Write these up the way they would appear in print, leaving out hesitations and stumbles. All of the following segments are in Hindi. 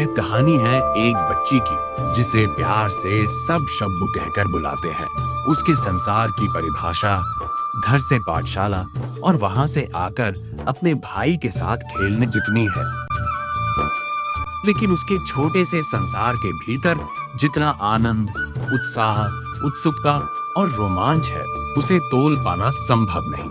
यह कहानी है एक बच्ची की जिसे प्यार से सब शब्बू कहकर बुलाते हैं। उसके संसार की परिभाषा घर से पाठशाला और वहां से आकर अपने भाई के साथ खेलने जितनी है, लेकिन उसके छोटे से संसार के भीतर जितना आनंद, उत्साह, उत्सुकता और रोमांच है, उसे तोल पाना संभव नहीं।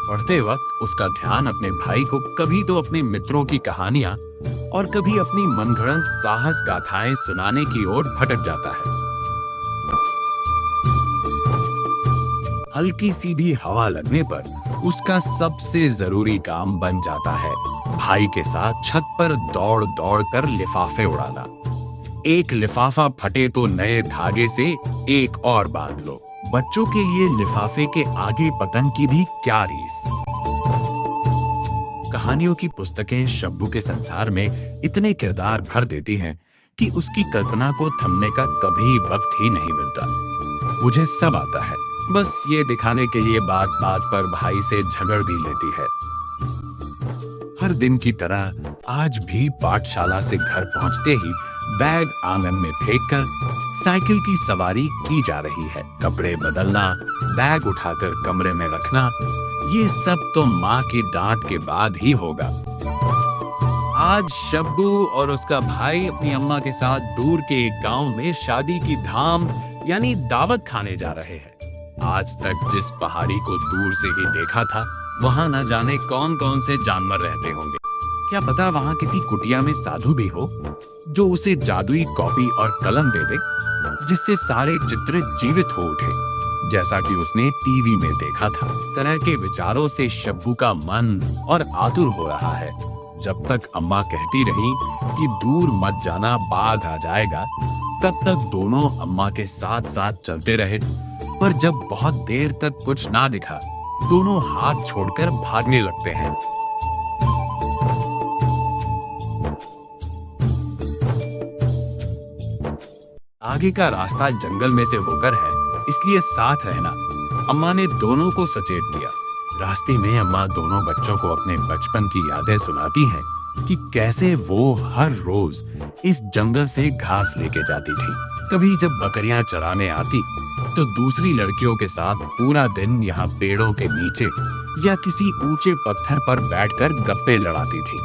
पढ़ते वक्त उसका ध्यान अपने भाई को कभी तो अपने मित्रों की कहानियां और कभी अपनी मनगढ़ंत साहस गाथाएं सुनाने की ओर भटक जाता है। हल्की सी भी हवा लगने पर उसका सबसे जरूरी काम बन जाता है भाई के साथ छत पर दौड़ दौड़ कर लिफाफे उड़ाना। एक लिफाफा फटे तो नए धागे से एक और बांध लो। बच्चों के लिए लिफाफे के आगे पतंग की भी क्या रीस। कहानियों की पुस्तकें शब्बू के संसार में इतने किरदार भर देती हैं कि उसकी कल्पना को थमने का कभी वक्त ही नहीं मिलता। मुझे सब आता है, बस ये दिखाने के लिए बात बात पर भाई से झगड़ भी लेती है। हर दिन की तरह आज भी पाठशाला से घर पहुंचते ही बैग आंगन में फेंककर साइकिल की सवारी की जा रही है। कपड़े बदलना, बैग उठाकर कमरे में रखना, ये सब तो माँ की डांट के बाद ही होगा। आज शब्बू और उसका भाई अपनी अम्मा के साथ दूर के एक गांव में शादी की धाम यानी दावत खाने जा रहे हैं। आज तक जिस पहाड़ी को दूर से ही देखा था, वहां न जाने कौन कौन से जानवर रहते होंगे। क्या पता वहां किसी कुटिया में साधु भी हो जो उसे जादुई कॉपी और कलम दे दे, जिससे सारे चित्र जीवित हो उठे, जैसा कि उसने टीवी में देखा था। इस तरह के विचारों से शब्बू का मन और आतुर हो रहा है। जब तक अम्मा कहती रही कि दूर मत जाना, बाघ आ जाएगा, तब तक दोनों अम्मा के साथ साथ चलते रहे। पर जब बहुत देर तक कुछ ना दिखा, दोनों हाथ छोड़कर भागने लगते हैं। आगे का रास्ता जंगल में से होकर है, इसलिए साथ रहना। अम्मा ने दोनों को सचेत किया। रास्ते में अम्मा दोनों बच्चों को अपने बचपन की यादें सुनाती हैं कि कैसे वो हर रोज इस जंगल से घास लेके जाती थी। कभी जब बकरियां चराने आती तो दूसरी लड़कियों के साथ पूरा दिन यहाँ पेड़ों के नीचे या किसी ऊंचे पत्थर पर बैठकर गप्पे लड़ाती थी।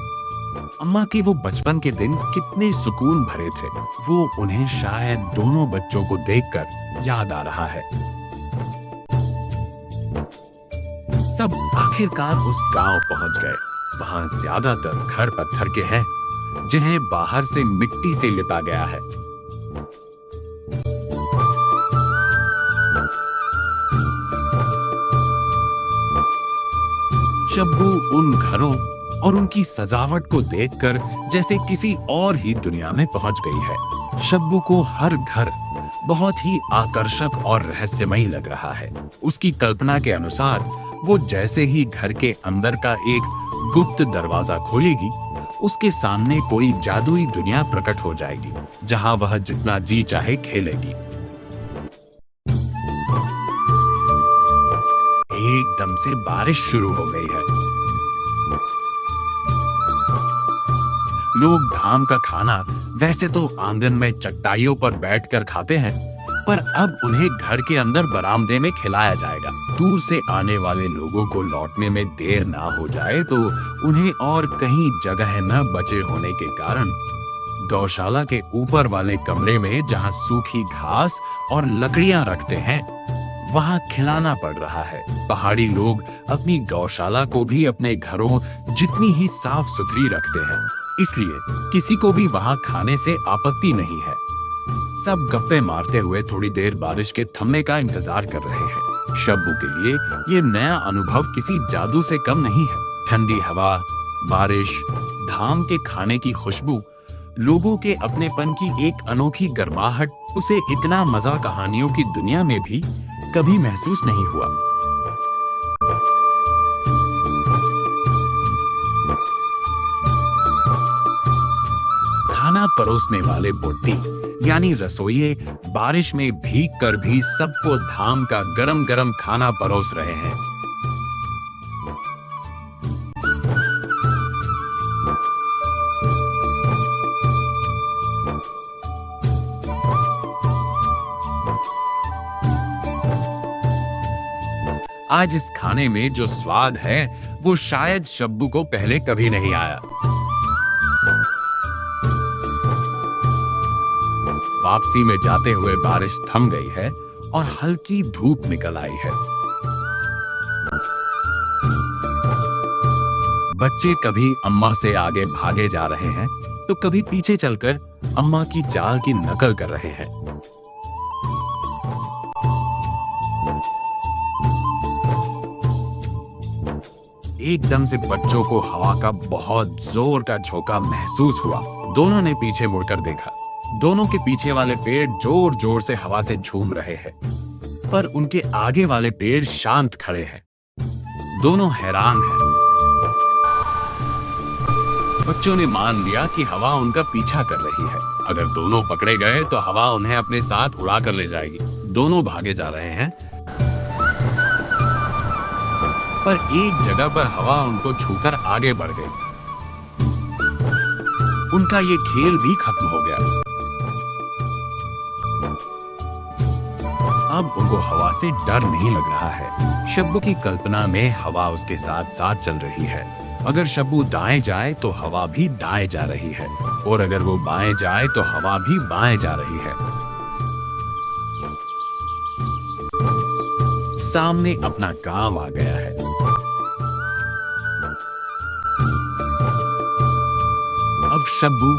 अम्मा के वो बचपन के दिन कितने सुकून भरे थे, वो उन्हें शायद दोनों बच्चों को देखकर याद आ रहा है। सब आखिरकार उस गांव पहुंच गए। वहां ज्यादातर घर पत्थर के हैं, जिन्हें बाहर से मिट्टी से लिपा गया है। शब्बू उन घरों और उनकी सजावट को देखकर जैसे किसी और ही दुनिया में पहुंच गई है। शब्बू को हर घर बहुत ही आकर्षक और रहस्यमयी लग रहा है। उसकी कल्पना के अनुसार वो जैसे ही घर के अंदर का एक गुप्त दरवाजा खोलेगी, उसके सामने कोई जादुई दुनिया प्रकट हो जाएगी, जहां वह जितना जी चाहे खेलेगी। एकदम से बारिश शुरू हो गई है। लोग धाम का खाना वैसे तो आंगन में चटाइयों पर बैठकर खाते हैं, पर अब उन्हें घर के अंदर बरामदे में खिलाया जाएगा। दूर से आने वाले लोगों को लौटने में देर ना हो जाए तो उन्हें और कहीं जगह न बचे होने के कारण गौशाला के ऊपर वाले कमरे में, जहां सूखी घास और लकड़ियां रखते हैं, वहां खिलाना पड़ रहा है। पहाड़ी लोग अपनी गौशाला को भी अपने घरों जितनी ही साफ सुथरी रखते हैं, इसलिए किसी को भी वहां खाने से आपत्ति नहीं है। सब गप्पे मारते हुए थोड़ी देर बारिश के थमने का इंतजार कर रहे हैं। शब्बू के लिए ये नया अनुभव किसी जादू से कम नहीं है। ठंडी हवा, बारिश, धाम के खाने की खुशबू, लोगों के अपनेपन की एक अनोखी गर्माहट, उसे इतना मजा कहानियों की दुनिया में भी कभी महसूस नहीं हुआ। खाना परोसने वाले बुट्टी यानी रसोइये बारिश में भीग कर भी सबको धाम का गरम गरम खाना परोस रहे हैं। आज इस खाने में जो स्वाद है वो शायद शब्बू को पहले कभी नहीं आया। वापसी में जाते हुए बारिश थम गई है और हल्की धूप निकल आई है। बच्चे कभी अम्मा से आगे भागे जा रहे हैं तो कभी पीछे चलकर अम्मा की चाल की नकल कर रहे हैं। एकदम से बच्चों को हवा का बहुत जोर का झोंका महसूस हुआ। दोनों ने पीछे मुड़कर देखा। दोनों के पीछे वाले पेड़ जोर जोर से हवा से झूम रहे हैं, पर उनके आगे वाले पेड़ शांत खड़े हैं। दोनों हैरान हैं। बच्चों ने मान लिया कि हवा उनका पीछा कर रही है। अगर दोनों पकड़े गए तो हवा उन्हें अपने साथ उड़ा कर ले जाएगी। दोनों भागे जा रहे हैं, पर एक जगह पर हवा उनको छूकर आगे बढ़ गई। उनका ये खेल भी खत्म हो गया। अब उनको हवा से डर नहीं लग रहा है। शब्बू की कल्पना में हवा उसके साथ साथ चल रही है। अगर शब्बू दाएं जाए तो हवा भी दाएं जा रही है, और अगर वो बाएं जाए तो हवा भी बाएं जा रही है। सामने अपना गांव आ गया है। अब शब्बू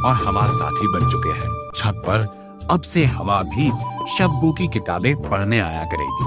और हवा साथी बन चुके हैं। छत पर अब से हवा भी शब्बू की किताबें पढ़ने आया करेगी।